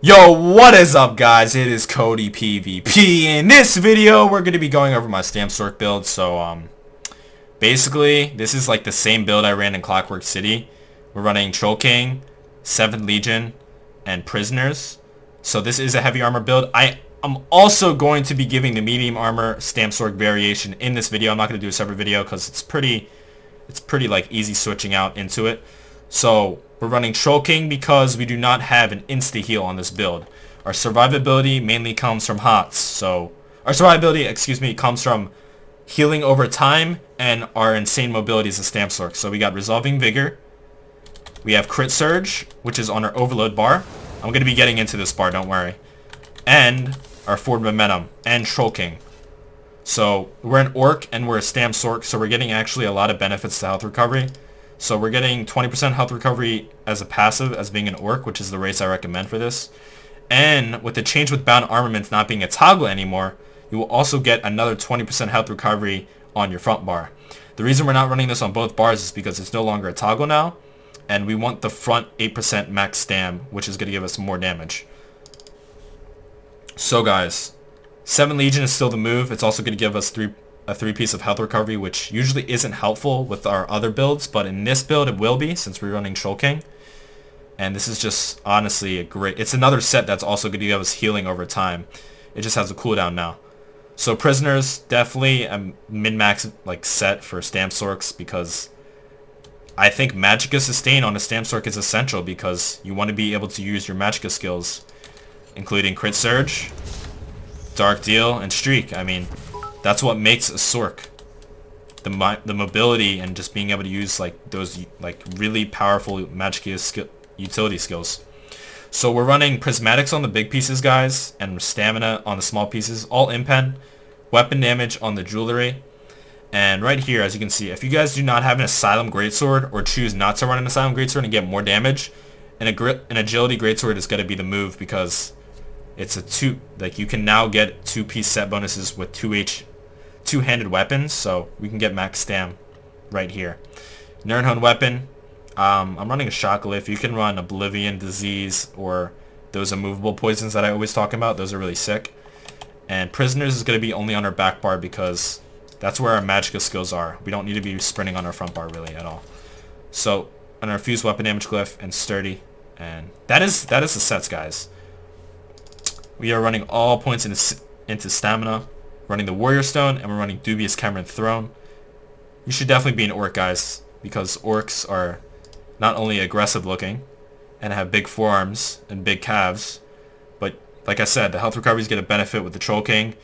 Yo, what is up guys? It is Cody PvP. In this video we're going to be going over my Stamp Sorc build. So basically this is like the same build I ran in Clockwork City. We're running Troll King, 7th Legion, and Prisoners. So this is a heavy armor build. I'm also going to be giving the medium armor Stamp Sorc variation in this video. I'm not going to do a separate video because it's pretty like easy switching out into it. So we're running Troll King because we do not have an insta-heal on this build. Our survivability mainly comes from HOTS. So our survivability, comes from healing over time, and our insane mobility is a Stamp Sorc. So we got Resolving Vigor. We have Crit Surge, which is on our Overload bar. I'm going to be getting into this bar, don't worry. And our Forward Momentum and Troll King. So we're an Orc and we're a Stamp Sorc, so we're getting actually a lot of benefits to health recovery. So we're getting 20% health recovery as a passive as being an Orc, which is the race I recommend for this. And with the change with bound armaments not being a toggle anymore, you will also get another 20% health recovery on your front bar. The reason we're not running this on both bars is because it's no longer a toggle now, and we want the front 8% max stam, which is going to give us more damage. So guys, 7 Legion is still the move. It's also going to give us a 3-piece of health recovery, which usually isn't helpful with our other builds, but in this build it will be, since we're running Troll King. And this is just honestly a great, it's another set that's also going to give us healing over time. It just has a cooldown now. So Prisoners, definitely a min-max like set for Stamp Sorcs, because I think Magicka Sustain on a Stamp Sorc is essential, because you want to be able to use your Magicka skills, including Crit Surge, Dark Deal, and Streak. I mean, that's what makes a Sorc. The mobility and just being able to use like those like really powerful Magicka utility skills. So we're running Prismatics on the big pieces, guys, and Stamina on the small pieces. All impen, weapon damage on the jewelry. And right here, as you can see, if you guys do not have an Asylum Greatsword or choose not to run an Asylum Greatsword and get more damage, an Agility Greatsword is going to be the move, because it's you can now get 2-piece set bonuses with 2-handed weapons, so we can get max stam right here. Nirnhone weapon, I'm running a Shockglyph. You can run Oblivion, Disease, or those immovable poisons that I always talk about. Those are really sick. And Prisoners is going to be only on our back bar, because that's where our Magicka skills are. We don't need to be sprinting on our front bar really at all. So on our Fused Weapon Damage Glyph and Sturdy, and that is the sets, guys. We are running all points into Stamina, running the Warrior Stone, and we're running Dubious Cameron Throne. You should definitely be an Orc, guys, because Orcs are not only aggressive looking and have big forearms and big calves, but like I said, the health recovery is going to benefit with the Troll King.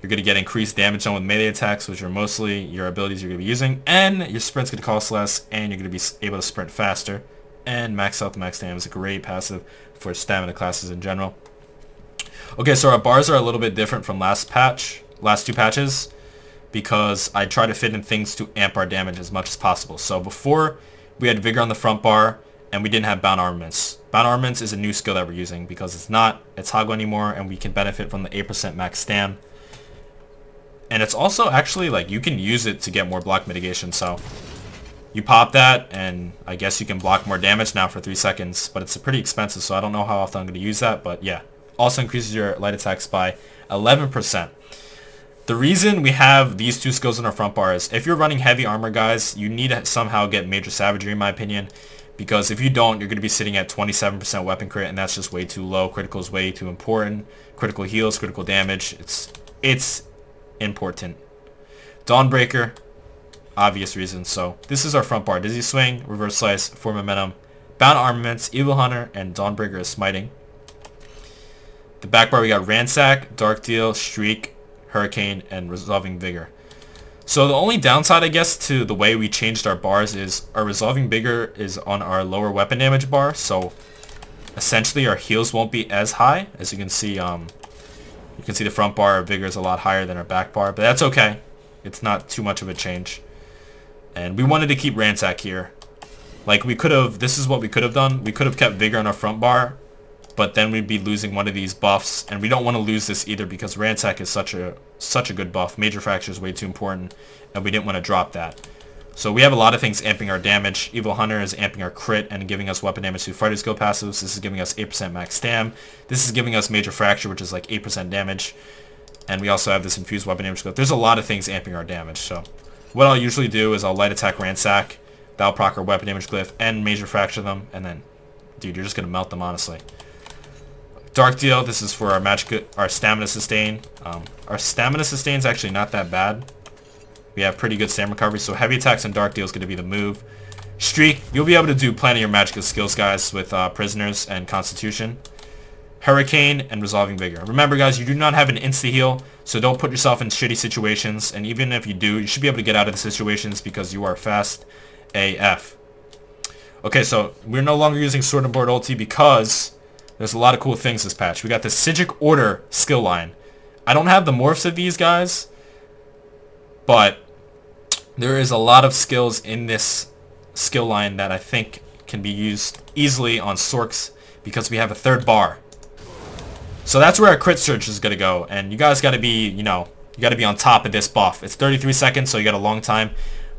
You're going to get increased damage done with melee attacks, which are mostly your abilities you're going to be using, and your sprint's going to cost less, and you're going to be able to sprint faster. And max health, max stamina is a great passive for stamina classes in general. Okay, so our bars are a little bit different from last two patches, because I try to fit in things to amp our damage as much as possible. So before, we had Vigor on the front bar, and we didn't have Bound Armaments. Bound Armaments is a new skill that we're using, because it's not a toggle anymore, and we can benefit from the 8% max stam. And it's also actually, like, you can use it to get more block mitigation, so you pop that, and I guess you can block more damage now for 3 seconds, but it's pretty expensive, so I don't know how often I'm going to use that, but yeah. Also increases your light attacks by 11%. The reason we have these two skills in our front bar is, if you're running heavy armor, guys, you need to somehow get Major Savagery, in my opinion, because if you don't, you're going to be sitting at 27% weapon crit, and that's just way too low. Critical is way too important. Critical heals, critical damage, it's important. Dawnbreaker, obvious reasons. So this is our front bar: Dizzy Swing, Reverse Slice, Forward Momentum, Bound Armaments, Evil Hunter, and Dawnbreaker is Smiting. The back bar, we got Ransack, Dark Deal, Streak, Hurricane, and Resolving Vigor. So the only downside, I guess, to the way we changed our bars is our Resolving Vigor is on our lower weapon damage bar, so essentially our heals won't be as high. As you can see, the front bar, our Vigor is a lot higher than our back bar, but that's okay. It's not too much of a change. And we wanted to keep Ransack here. Like, we could have, this is what we could have done. We could have kept Vigor on our front bar, but then we'd be losing one of these buffs, and we don't want to lose this either, because Ransack is such a good buff. Major Fracture is way too important, and we didn't want to drop that. So we have a lot of things amping our damage. Evil Hunter is amping our crit and giving us weapon damage through fighter skill passives. This is giving us 8% max stam. This is giving us major fracture, which is like 8% damage. And we also have this infused weapon damage clip. There's a lot of things amping our damage. So what I'll usually do is I'll light attack ransack. That'll proc our weapon damage glyph and major fracture them. And then, dude, you're just going to melt them, honestly. Dark Deal, this is for our magic, our stamina sustain. Our stamina sustain is actually not that bad. We have pretty good stamina recovery, so heavy attacks and Dark Deal is going to be the move. Streak, you'll be able to do plenty of your magical skills, guys, with Prisoners and Constitution. Hurricane and Resolving Vigor. Remember, guys, you do not have an insta-heal, so don't put yourself in shitty situations, and even if you do, you should be able to get out of the situations because you are fast AF. Okay, so we're no longer using Sword and Board ulti because there's a lot of cool things this patch. We got the Sigic Order skill line. I don't have the morphs of these guys, but there is a lot of skills in this skill line that I think can be used easily on Sorks because we have a third bar. So that's where our crit surge is going to go, and you guys got to be, you know, you got to be on top of this buff. It's 33 seconds, so you got a long time,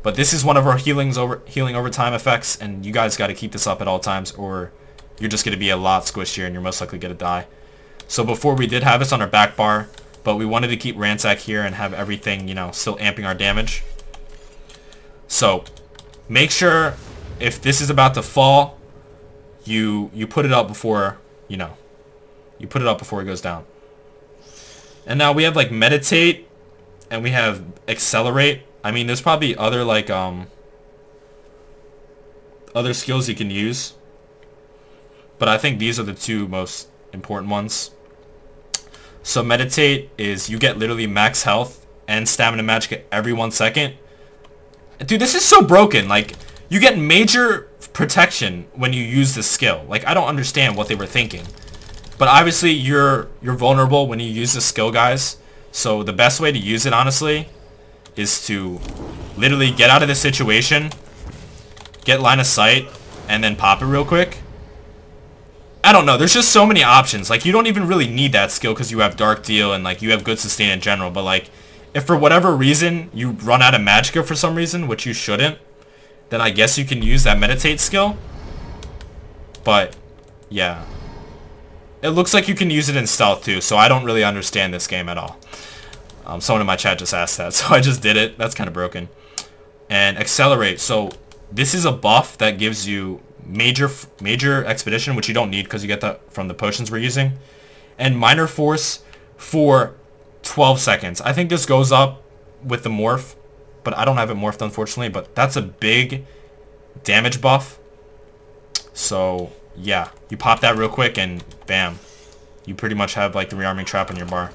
but this is one of our healing over time effects, and you guys got to keep this up at all times, or you're just going to be a lot squishier, and you're most likely going to die. So before we did have this on our back bar, but we wanted to keep ransack here and have everything, you know, still amping our damage. So make sure if this is about to fall, you put it up before, you know, you put it up before it goes down. And now we have like meditate and we have accelerate. I mean, there's probably other like other skills you can use, but I think these are the two most important ones. So meditate is you get literally max health and stamina magic every 1 second. Dude, this is so broken. Like, you get major protection when you use this skill. Like, I don't understand what they were thinking. But obviously, you're vulnerable when you use this skill, guys. So the best way to use it, honestly, is to literally get out of the situation, get line of sight, and then pop it real quick. I don't know. There's just so many options. Like, you don't even really need that skill because you have Dark Deal and, like, you have good sustain in general. But, like, if for whatever reason you run out of magicka for some reason, which you shouldn't, then I guess you can use that meditate skill. But, yeah. It looks like you can use it in stealth too, so I don't really understand this game at all. Someone in my chat just asked that, so I just did it. That's kind of broken. And accelerate. So this is a buff that gives you major expedition, which you don't need because you get that from the potions we're using. And minor force for 12 seconds. I think this goes up with the morph, but I don't have it morphed, unfortunately. But that's a big damage buff. So yeah, you pop that real quick and bam, you pretty much have like the rearming trap on your bar.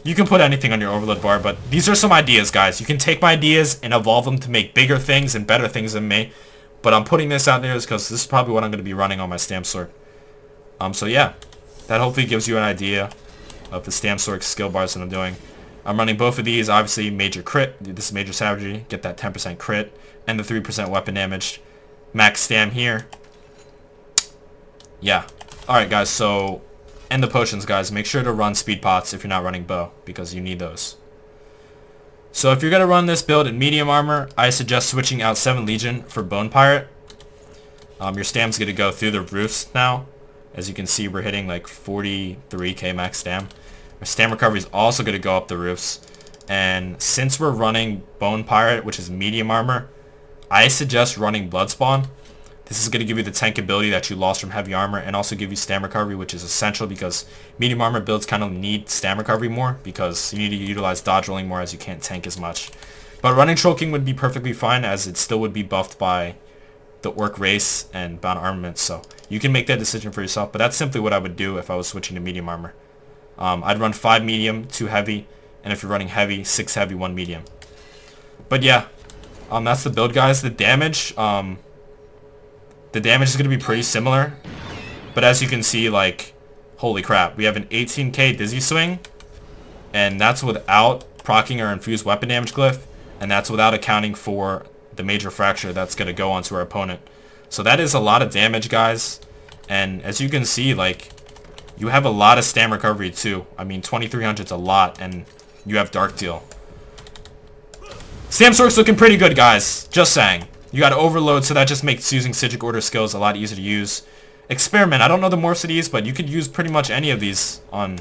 You can put anything on your overload bar, but these are some ideas, guys. You can take my ideas and evolve them to make bigger things and better things than me. But I'm putting this out there because this is probably what I'm going to be running on my Stam Sword. So yeah, that hopefully gives you an idea of the Stam Sword skill bars that I'm doing. I'm running both of these, obviously major crit. This is major savagery, get that 10% crit, and the 3% weapon damage. Max Stam here. Yeah. Alright, guys, so and the potions, guys. Make sure to run speed pots if you're not running bow, because you need those. So if you're going to run this build in medium armor, I suggest switching out 7 Legion for Bone Pirate. Your stam's going to go through the roofs now. As you can see, we're hitting like 43k max stam. Our stam recovery is also going to go up the roofs. And since we're running Bone Pirate, which is medium armor, I suggest running Bloodspawn. This is going to give you the tank ability that you lost from heavy armor and also give you stam recovery, which is essential because medium armor builds kind of need stam recovery more because you need to utilize dodge rolling more as you can't tank as much. But running Troll King would be perfectly fine as it still would be buffed by the Orc race and bound armaments. So you can make that decision for yourself, but that's simply what I would do if I was switching to medium armor. I'd run 5 medium, 2 heavy, and if you're running heavy, 6 heavy, 1 medium. But yeah, that's the build, guys. The damage is going to be pretty similar, but as you can see, like, holy crap, we have an 18k dizzy swing, and that's without proccing our infused weapon damage glyph, and that's without accounting for the major fracture that's going to go onto our opponent. So that is a lot of damage, guys, and as you can see, like, you have a lot of stam recovery too. I mean, 2300 is a lot, and you have Dark Deal. Samsork's looking pretty good, guys. Just saying. You got overload, so that just makes using Sigil order skills a lot easier to use. Experiment. I don't know the morphs of these, but you could use pretty much any of these on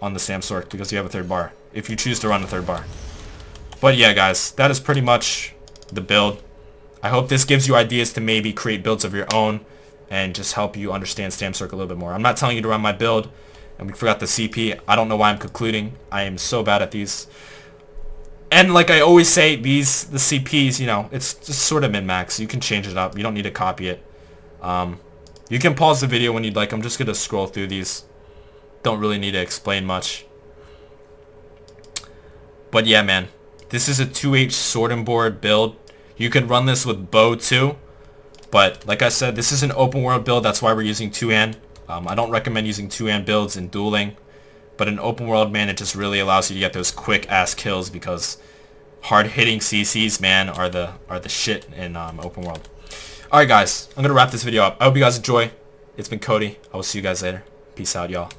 the Samsork because you have a third bar. If you choose to run a third bar. But yeah, guys, that is pretty much the build. I hope this gives you ideas to maybe create builds of your own and just help you understand Samsork a little bit more. I'm not telling you to run my build, and we forgot the CP. I don't know why I'm concluding. I am so bad at these. And like I always say, the CPs, you know, it's just sort of min-max. You can change it up. You don't need to copy it. You can pause the video when you'd like. I'm just going to scroll through these. Don't really need to explain much. But yeah, man. This is a 2H sword and board build. You could run this with bow too. But like I said, this is an open world build. That's why we're using 2-hand. I don't recommend using 2-hand builds in dueling. But in open world, man, it just really allows you to get those quick ass kills because hard hitting CCs, man, are the shit in open world. Alright guys, I'm gonna wrap this video up. I hope you guys enjoy. It's been Cody. I will see you guys later. Peace out, y'all.